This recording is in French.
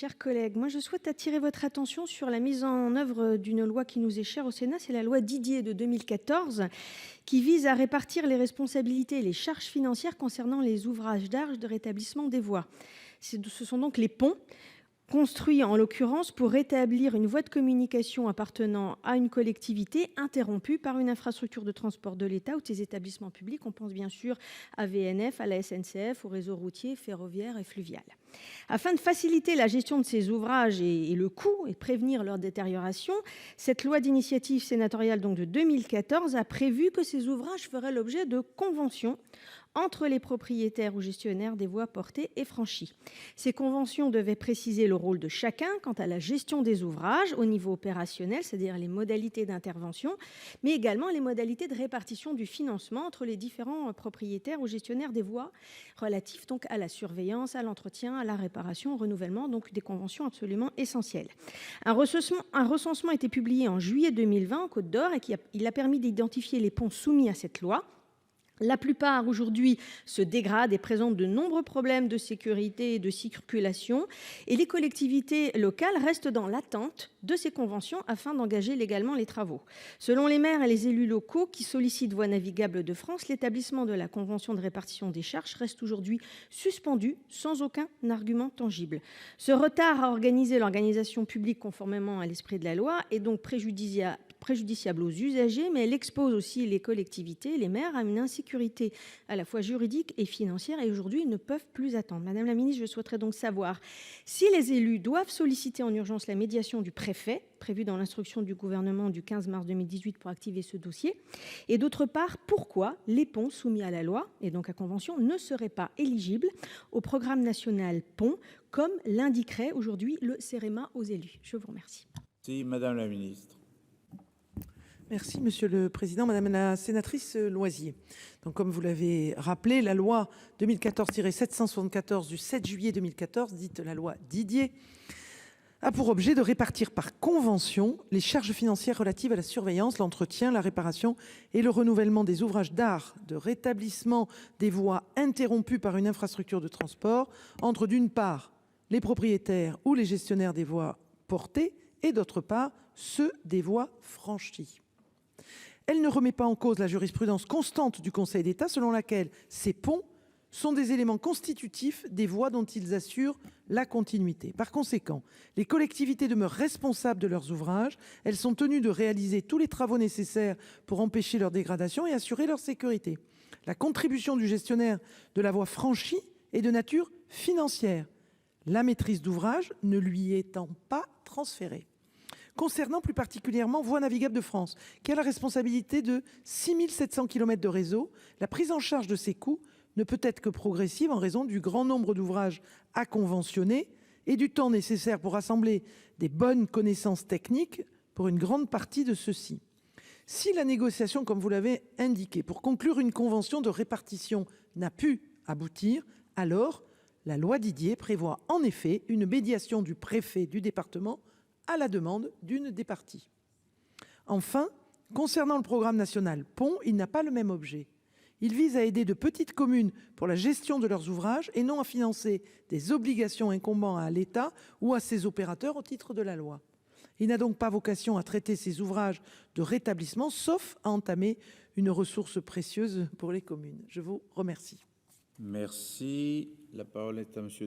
chers collègues. Moi, je souhaite attirer votre attention sur la mise en œuvre d'une loi qui nous est chère au Sénat. C'est la loi Didier de 2014 qui vise à répartir les responsabilités et les charges financières concernant les ouvrages d'art de rétablissement des voies. Ce sont donc les ponts construit en l'occurrence pour rétablir une voie de communication appartenant à une collectivité interrompue par une infrastructure de transport de l'État ou de ses établissements publics. On pense bien sûr à VNF, à la SNCF, au réseau routier, ferroviaire et fluvial. Afin de faciliter la gestion de ces ouvrages et le coût et prévenir leur détérioration, cette loi d'initiative sénatoriale donc de 2014 a prévu que ces ouvrages feraient l'objet de conventions entre les propriétaires ou gestionnaires des voies portées et franchies. Ces conventions devaient préciser le rôle de chacun quant à la gestion des ouvrages au niveau opérationnel, c'est-à-dire les modalités d'intervention, mais également les modalités de répartition du financement entre les différents propriétaires ou gestionnaires des voies, relatifs donc à la surveillance, à l'entretien, à la réparation, au renouvellement, donc des conventions absolument essentielles. Un recensement a été publié en juillet 2020 en Côte d'Or et il a permis d'identifier les ponts soumis à cette loi. La plupart aujourd'hui se dégradent et présentent de nombreux problèmes de sécurité et de circulation, et les collectivités locales restent dans l'attente de ces conventions afin d'engager légalement les travaux. Selon les maires et les élus locaux qui sollicitent Voies navigables de France, l'établissement de la convention de répartition des charges reste aujourd'hui suspendu sans aucun argument tangible. Ce retard à organiser l'organisation publique conformément à l'esprit de la loi est donc préjudiciable aux usagers, mais elle expose aussi les collectivités, les maires à une insécurité à la fois juridique et financière, et aujourd'hui ils ne peuvent plus attendre. Madame la ministre, je souhaiterais donc savoir si les élus doivent solliciter en urgence la médiation du préfet, prévue dans l'instruction du gouvernement du 15 mars 2018 pour activer ce dossier, et d'autre part, pourquoi les ponts soumis à la loi, et donc à convention, ne seraient pas éligibles au programme national Ponts, comme l'indiquerait aujourd'hui le CEREMA aux élus. Je vous remercie. Si, Madame la Ministre. Merci Monsieur le Président, Madame la Sénatrice Loisier. Donc, comme vous l'avez rappelé, la loi 2014-774 du 7 juillet 2014, dite la loi Didier, a pour objet de répartir par convention les charges financières relatives à la surveillance, l'entretien, la réparation et le renouvellement des ouvrages d'art de rétablissement des voies interrompues par une infrastructure de transport entre, d'une part, les propriétaires ou les gestionnaires des voies portées et, d'autre part, ceux des voies franchies. Elle ne remet pas en cause la jurisprudence constante du Conseil d'État selon laquelle ces ponts sont des éléments constitutifs des voies dont ils assurent la continuité. Par conséquent, les collectivités demeurent responsables de leurs ouvrages. Elles sont tenues de réaliser tous les travaux nécessaires pour empêcher leur dégradation et assurer leur sécurité. La contribution du gestionnaire de la voie franchie est de nature financière, la maîtrise d'ouvrage ne lui étant pas transférée. Concernant plus particulièrement Voies navigables de France, qui a la responsabilité de 6 700 kilomètres de réseau, la prise en charge de ces coûts ne peut être que progressive en raison du grand nombre d'ouvrages à conventionner et du temps nécessaire pour assembler des bonnes connaissances techniques pour une grande partie de ceux-ci. Si la négociation, comme vous l'avez indiqué, pour conclure une convention de répartition n'a pu aboutir, alors la loi Didier prévoit en effet une médiation du préfet du département à la demande d'une des parties. Enfin, concernant le programme national Ponts, il n'a pas le même objet. Il vise à aider de petites communes pour la gestion de leurs ouvrages et non à financer des obligations incombant à l'État ou à ses opérateurs au titre de la loi. Il n'a donc pas vocation à traiter ces ouvrages de rétablissement, sauf à entamer une ressource précieuse pour les communes. Je vous remercie. Merci. La parole est à Monsieur